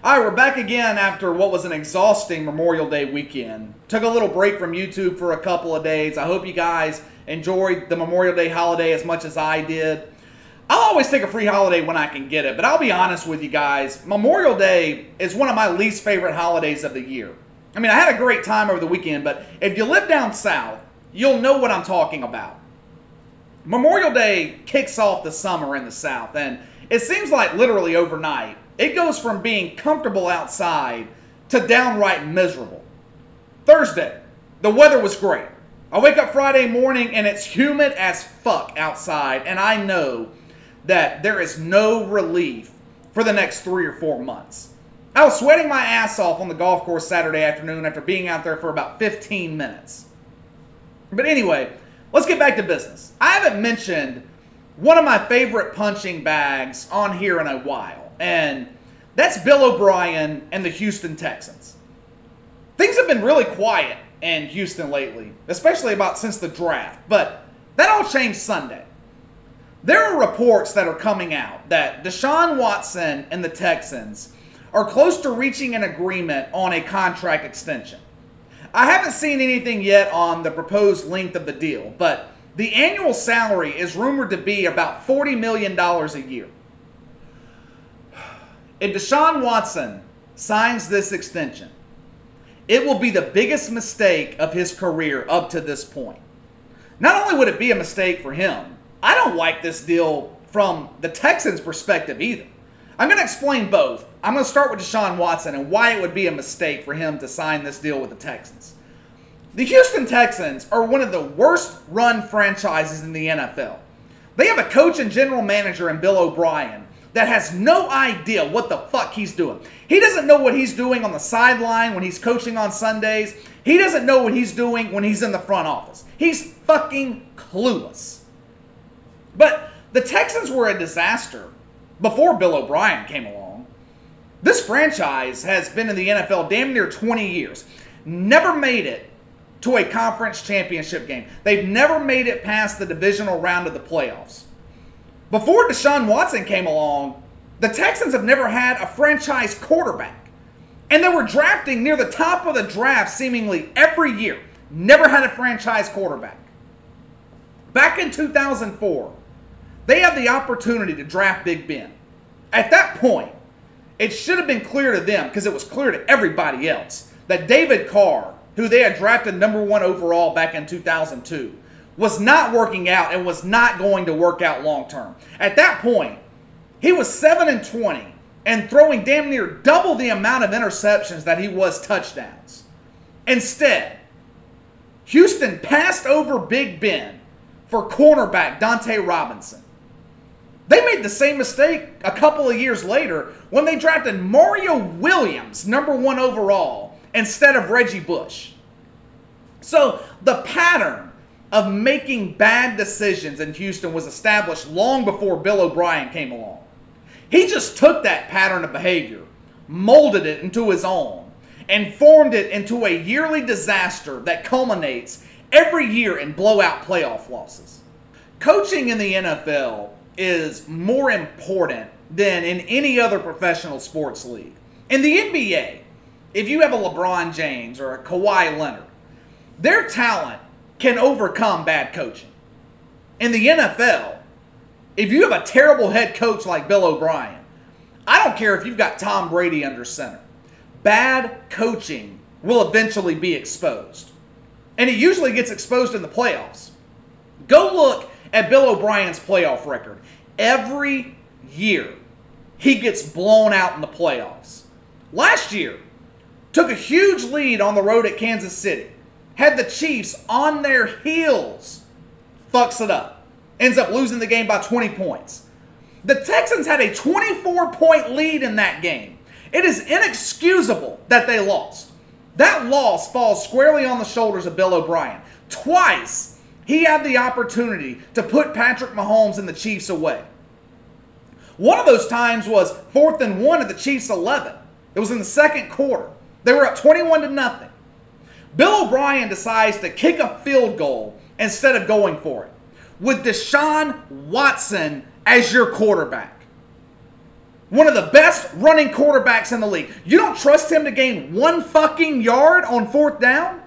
All right, we're back again after what was an exhausting Memorial Day weekend. Took a little break from YouTube for a couple of days. I hope you guys enjoyed the Memorial Day holiday as much as I did. I'll always take a free holiday when I can get it, but I'll be honest with you guys, Memorial Day is one of my least favorite holidays of the year. I mean, I had a great time over the weekend, but if you live down south, you'll know what I'm talking about. Memorial Day kicks off the summer in the South, and it seems like literally overnight, it goes from being comfortable outside to downright miserable. Thursday, the weather was great. I wake up Friday morning and it's humid as fuck outside, and I know that there is no relief for the next 3 or 4 months. I was sweating my ass off on the golf course Saturday afternoon after being out there for about 15 minutes. But anyway, let's get back to business. I haven't mentioned one of my favorite punching bags on here in a while, and that's Bill O'Brien and the Houston Texans. Things have been really quiet in Houston lately, especially about since the draft, but that all changed Sunday. There are reports that are coming out that Deshaun Watson and the Texans are close to reaching an agreement on a contract extension. I haven't seen anything yet on the proposed length of the deal, but the annual salary is rumored to be about $40 million a year. If Deshaun Watson signs this extension, it will be the biggest mistake of his career up to this point. Not only would it be a mistake for him, I don't like this deal from the Texans' perspective either. I'm going to explain both. I'm going to start with Deshaun Watson and why it would be a mistake for him to sign this deal with the Texans. The Houston Texans are one of the worst run franchises in the NFL. They have a coach and general manager in Bill O'Brien that has no idea what the fuck he's doing. He doesn't know what he's doing on the sideline when he's coaching on Sundays. He doesn't know what he's doing when he's in the front office. He's fucking clueless. But the Texans were a disaster before Bill O'Brien came along. This franchise has been in the NFL damn near 20 years. Never made it to a conference championship game. They've never made it past the divisional round of the playoffs. Before Deshaun Watson came along, the Texans have never had a franchise quarterback. And they were drafting near the top of the draft seemingly every year. Never had a franchise quarterback. Back in 2004, they had the opportunity to draft Big Ben. At that point, it should have been clear to them, because it was clear to everybody else, that David Carr, who they had drafted #1 overall back in 2002, was not working out and was not going to work out long term. At that point, he was 7-20 and throwing damn near double the amount of interceptions that he was touchdowns. Instead, Houston passed over Big Ben for cornerback Dante Robinson. They made the same mistake a couple of years later when they drafted Mario Williams, #1 overall, instead of Reggie Bush. So the pattern of making bad decisions in Houston was established long before Bill O'Brien came along. He just took that pattern of behavior, molded it into his own, and formed it into a yearly disaster that culminates every year in blowout playoff losses. Coaching in the NFL is more important than in any other professional sports league. In the NBA, if you have a LeBron James or a Kawhi Leonard, their talent can overcome bad coaching. In the NFL, if you have a terrible head coach like Bill O'Brien, I don't care if you've got Tom Brady under center, bad coaching will eventually be exposed. And it usually gets exposed in the playoffs. Go look at Bill O'Brien's playoff record. Every year, he gets blown out in the playoffs. Last year, took a huge lead on the road at Kansas City. Had the Chiefs on their heels. Fucks it up. Ends up losing the game by 20 points. The Texans had a 24-point lead in that game. It is inexcusable that they lost. That loss falls squarely on the shoulders of Bill O'Brien. Twice, he had the opportunity to put Patrick Mahomes and the Chiefs away. One of those times was 4th and 1 at the Chiefs' 11. It was in the second quarter. They were up 21-0. Bill O'Brien decides to kick a field goal instead of going for it, with Deshaun Watson as your quarterback. One of the best running quarterbacks in the league. You don't trust him to gain 1 fucking yard on 4th down?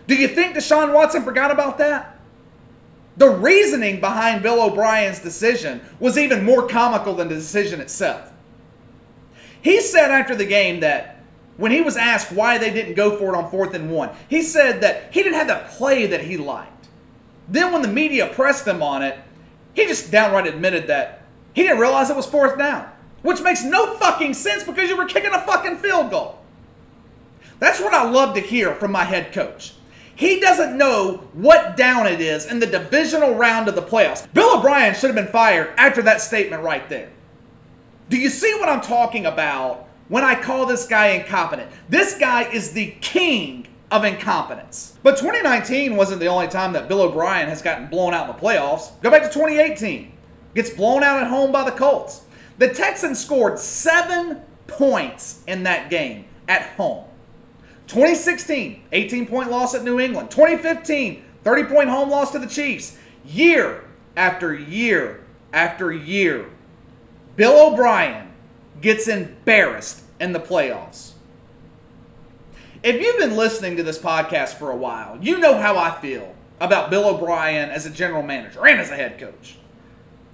Do you think Deshaun Watson forgot about that? The reasoning behind Bill O'Brien's decision was even more comical than the decision itself. He said after the game that when he was asked why they didn't go for it on 4th and 1, he said that he didn't have the play that he liked. Then when the media pressed him on it, he just downright admitted that he didn't realize it was 4th down. Which makes no fucking sense because you were kicking a fucking field goal. That's what I love to hear from my head coach. He doesn't know what down it is in the divisional round of the playoffs. Bill O'Brien should have been fired after that statement right there. Do you see what I'm talking about when I call this guy incompetent? This guy is the king of incompetence. But 2019 wasn't the only time that Bill O'Brien has gotten blown out in the playoffs. Go back to 2018. Gets blown out at home by the Colts. The Texans scored 7 points in that game at home. 2016, 18-point loss at New England. 2015, 30-point home loss to the Chiefs. Year after year after year, Bill O'Brien gets embarrassed in the playoffs. If you've been listening to this podcast for a while, you know how I feel about Bill O'Brien as a general manager and as a head coach.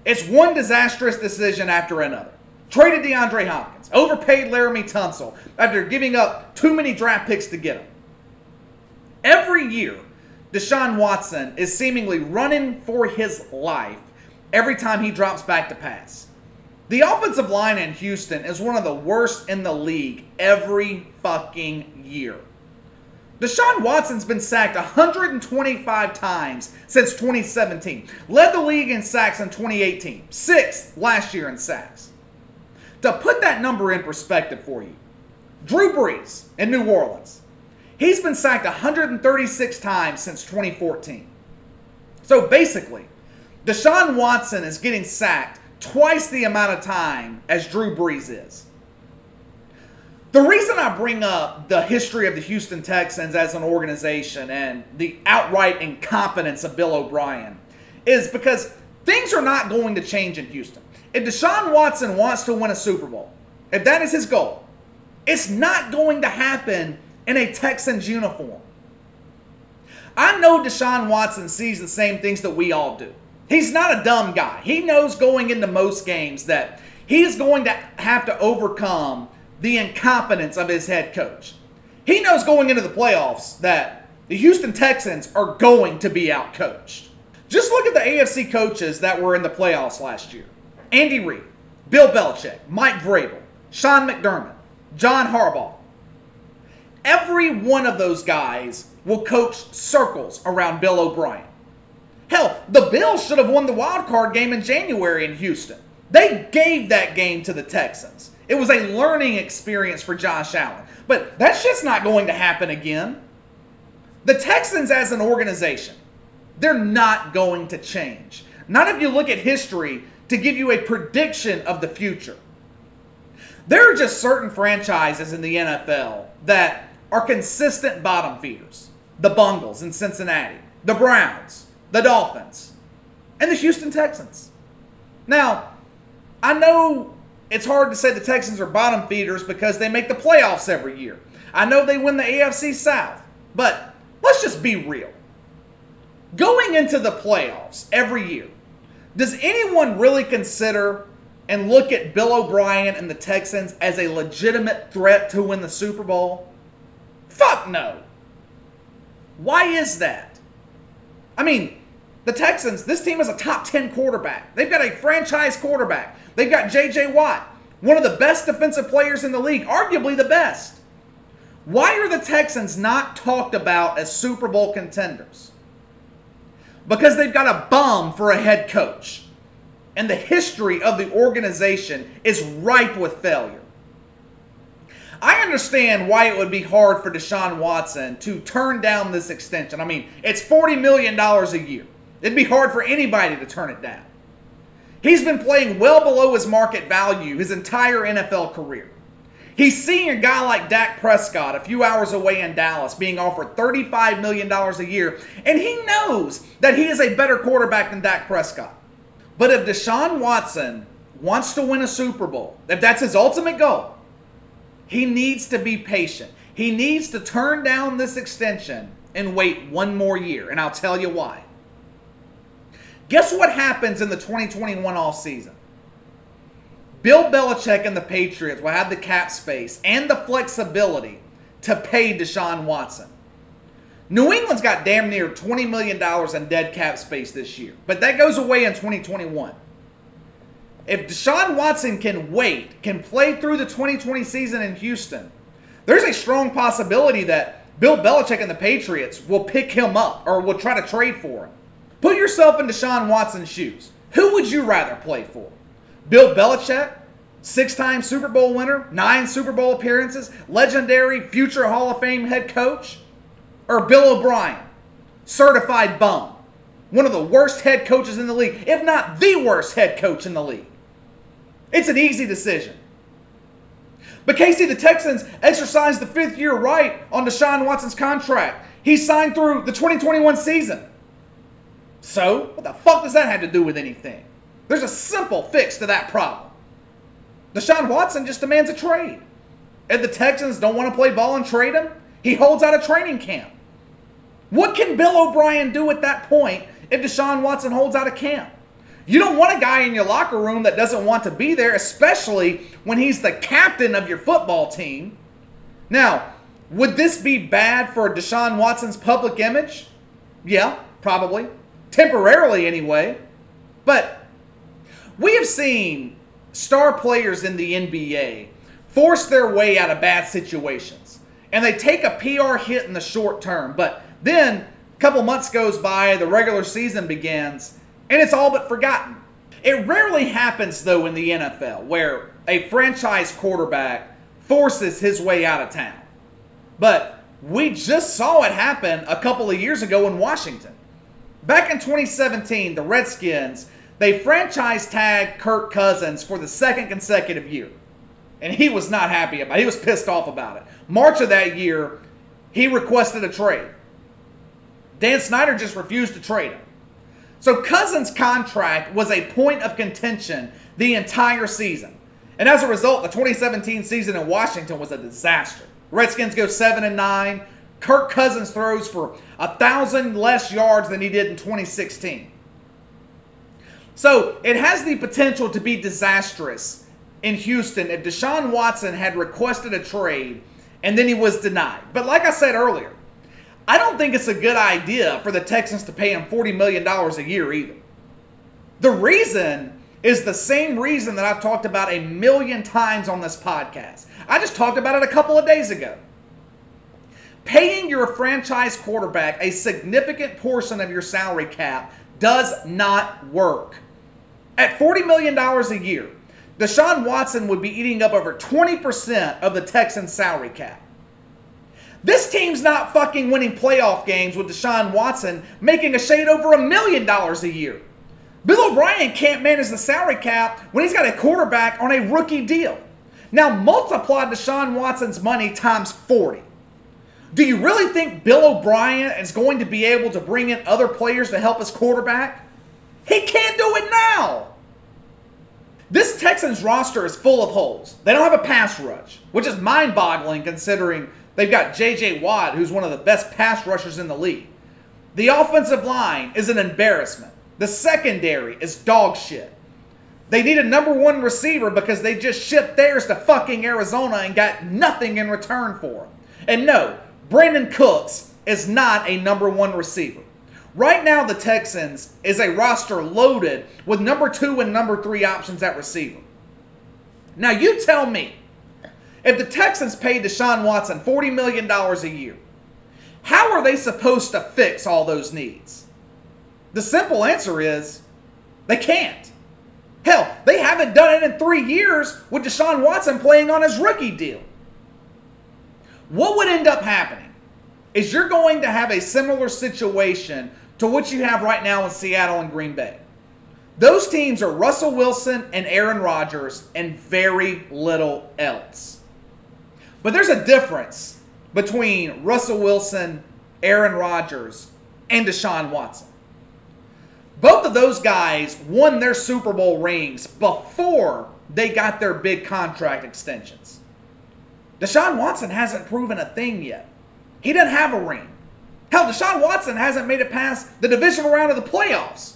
It's one disastrous decision after another. Traded DeAndre Hopkins. Overpaid Laramie Tunsil after giving up too many draft picks to get him. Every year, Deshaun Watson is seemingly running for his life every time he drops back to pass. The offensive line in Houston is one of the worst in the league every fucking year. Deshaun Watson's been sacked 125 times since 2017. Led the league in sacks in 2018. 6th last year in sacks. To put that number in perspective for you, Drew Brees in New Orleans. He's been sacked 136 times since 2014. So basically, Deshaun Watson is getting sacked twice the amount of time as Drew Brees is. The reason I bring up the history of the Houston Texans as an organization and the outright incompetence of Bill O'Brien is because things are not going to change in Houston. If Deshaun Watson wants to win a Super Bowl, if that is his goal, it's not going to happen in a Texans uniform. I know Deshaun Watson sees the same things that we all do. He's not a dumb guy. He knows going into most games that he's going to have to overcome the incompetence of his head coach. He knows going into the playoffs that the Houston Texans are going to be outcoached. Just look at the AFC coaches that were in the playoffs last year. Andy Reid, Bill Belichick, Mike Vrabel, Sean McDermott, John Harbaugh. Every one of those guys will coach circles around Bill O'Brien. Hell, the Bills should have won the wild card game in January in Houston. They gave that game to the Texans. It was a learning experience for Josh Allen. But that shit's not going to happen again. The Texans as an organization, they're not going to change. Not if you look at history to give you a prediction of the future. There are just certain franchises in the NFL that are consistent bottom feeders. The Bengals in Cincinnati, the Browns, the Dolphins, and the Houston Texans. Now, I know it's hard to say the Texans are bottom feeders because they make the playoffs every year. I know they win the AFC South, but let's just be real. Going into the playoffs every year, does anyone really consider and look at Bill O'Brien and the Texans as a legitimate threat to win the Super Bowl? Fuck no. Why is that? I mean, the Texans, this team is a top 10 quarterback. They've got a franchise quarterback. They've got J.J. Watt, one of the best defensive players in the league, arguably the best. Why are the Texans not talked about as Super Bowl contenders? Because they've got a bum for a head coach. And the history of the organization is ripe with failure. I understand why it would be hard for Deshaun Watson to turn down this extension. I mean, it's $40 million a year. It'd be hard for anybody to turn it down. He's been playing well below his market value his entire NFL career. He's seeing a guy like Dak Prescott a few hours away in Dallas being offered $35 million a year, and he knows that he is a better quarterback than Dak Prescott. But if Deshaun Watson wants to win a Super Bowl, if that's his ultimate goal, he needs to be patient. He needs to turn down this extension and wait one more year, and I'll tell you why. Guess what happens in the 2021 offseason? Bill Belichick and the Patriots will have the cap space and the flexibility to pay Deshaun Watson. New England's got damn near $20 million in dead cap space this year, but that goes away in 2021. If Deshaun Watson can wait, can play through the 2020 season in Houston, there's a strong possibility that Bill Belichick and the Patriots will pick him up or will try to trade for him. Put yourself in Deshaun Watson's shoes. Who would you rather play for? Bill Belichick, 6-time Super Bowl winner, 9 Super Bowl appearances, legendary future Hall of Fame head coach? Or Bill O'Brien, certified bum, one of the worst head coaches in the league, if not the worst head coach in the league? It's an easy decision. But Casey, the Texans exercised the 5th-year right on Deshaun Watson's contract. He signed through the 2021 season. So, what the fuck does that have to do with anything? There's a simple fix to that problem. Deshaun Watson just demands a trade. If the Texans don't want to play ball and trade him, he holds out a training camp. What can Bill O'Brien do at that point if Deshaun Watson holds out a camp? You don't want a guy in your locker room that doesn't want to be there, especially when he's the captain of your football team. Now, would this be bad for Deshaun Watson's public image? Yeah, probably. Temporarily anyway. But we have seen star players in the NBA force their way out of bad situations. And they take a PR hit in the short term. But then, a couple months goes by, the regular season begins, and it's all but forgotten. It rarely happens, though, in the NFL, where a franchise quarterback forces his way out of town. But we just saw it happen a couple of years ago in Washington. Back in 2017, the Redskins, they franchise tagged Kirk Cousins for the 2nd consecutive year. And he was not happy about it. He was pissed off about it. March of that year, he requested a trade. Dan Snyder just refused to trade him. So Cousins' contract was a point of contention the entire season. And as a result, the 2017 season in Washington was a disaster. Redskins go 7-9. Kirk Cousins throws for 1,000 less yards than he did in 2016. So it has the potential to be disastrous in Houston if Deshaun Watson had requested a trade and then he was denied. But like I said earlier, I don't think it's a good idea for the Texans to pay him $40 million a year either. The reason is the same reason that I've talked about a million times on this podcast. I just talked about it a couple of days ago. Paying your franchise quarterback a significant portion of your salary cap does not work. At $40 million a year, Deshaun Watson would be eating up over 20% of the Texans' salary cap. This team's not fucking winning playoff games with Deshaun Watson making a shade over $1 million a year. Bill O'Brien can't manage the salary cap when he's got a quarterback on a rookie deal. Now multiply Deshaun Watson's money times 40. Do you really think Bill O'Brien is going to be able to bring in other players to help his quarterback? He can't do it now. This Texans roster is full of holes. They don't have a pass rush, which is mind-boggling considering they've got J.J. Watt, who's one of the best pass rushers in the league. The offensive line is an embarrassment. The secondary is dog shit. They need a number 1 receiver because they just shipped theirs to fucking Arizona and got nothing in return for him. And no, Brandon Cooks is not a number 1 receiver. Right now, the Texans is a roster loaded with number 2 and number 3 options at receiver. Now, you tell me, if the Texans paid Deshaun Watson $40 million a year, how are they supposed to fix all those needs? The simple answer is, they can't. Hell, they haven't done it in 3 years with Deshaun Watson playing on his rookie deal. What would end up happening is you're going to have a similar situation to what you have right now in Seattle and Green Bay. Those teams are Russell Wilson and Aaron Rodgers and very little else. But there's a difference between Russell Wilson, Aaron Rodgers, and Deshaun Watson. Both of those guys won their Super Bowl rings before they got their big contract extensions. Deshaun Watson hasn't proven a thing yet. He doesn't have a ring. Hell, Deshaun Watson hasn't made it past the divisional round of the playoffs,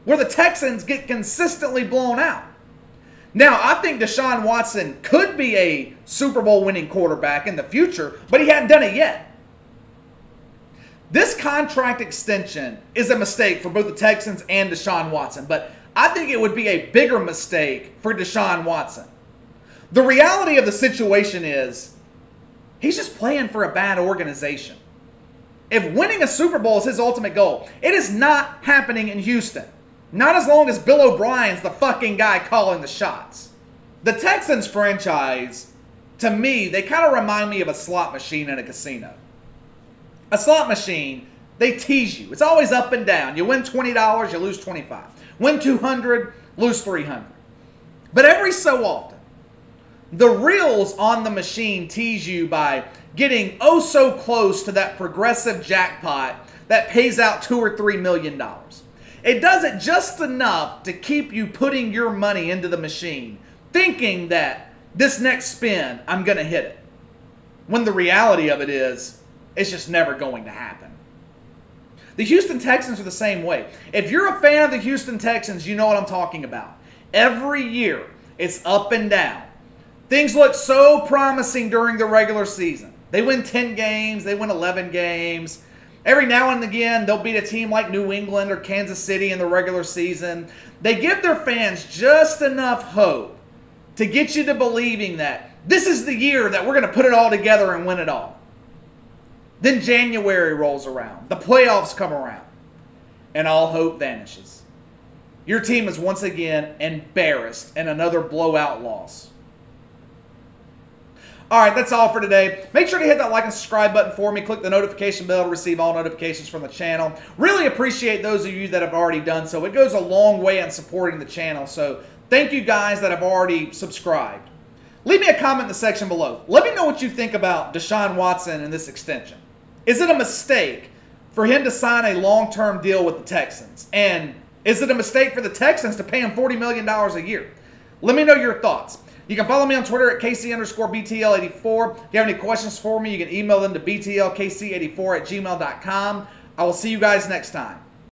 where the Texans get consistently blown out. Now, I think Deshaun Watson could be a Super Bowl winning quarterback in the future, but he hadn't done it yet. This contract extension is a mistake for both the Texans and Deshaun Watson, but I think it would be a bigger mistake for Deshaun Watson. The reality of the situation is he's just playing for a bad organization. If winning a Super Bowl is his ultimate goal, it is not happening in Houston. Not as long as Bill O'Brien's the fucking guy calling the shots. The Texans franchise, to me, they kind of remind me of a slot machine in a casino. A slot machine, they tease you. It's always up and down. You win $20, you lose $25. Win $200, lose $300. But every so often, the reels on the machine tease you by getting oh so close to that progressive jackpot that pays out $2 or $3 million. It does it just enough to keep you putting your money into the machine, thinking that this next spin, I'm going to hit it. When the reality of it is, it's just never going to happen. The Houston Texans are the same way. If you're a fan of the Houston Texans, you know what I'm talking about. Every year, it's up and down. Things look so promising during the regular season. They win 10 games, they win 11 games. Every now and again, they'll beat a team like New England or Kansas City in the regular season. They give their fans just enough hope to get you to believing that this is the year that we're going to put it all together and win it all. Then January rolls around. The playoffs come around. And all hope vanishes. Your team is once again embarrassed in another blowout loss. Alright, that's all for today. Make sure to hit that like and subscribe button for me. Click the notification bell to receive all notifications from the channel. Really appreciate those of you that have already done so. It goes a long way in supporting the channel. So thank you guys that have already subscribed. Leave me a comment in the section below. Let me know what you think about Deshaun Watson and this extension. Is it a mistake for him to sign a long-term deal with the Texans? And is it a mistake for the Texans to pay him $40 million a year? Let me know your thoughts. You can follow me on Twitter at KC_BTL84. If you have any questions for me, you can email them to BTLKC84@gmail.com. I will see you guys next time.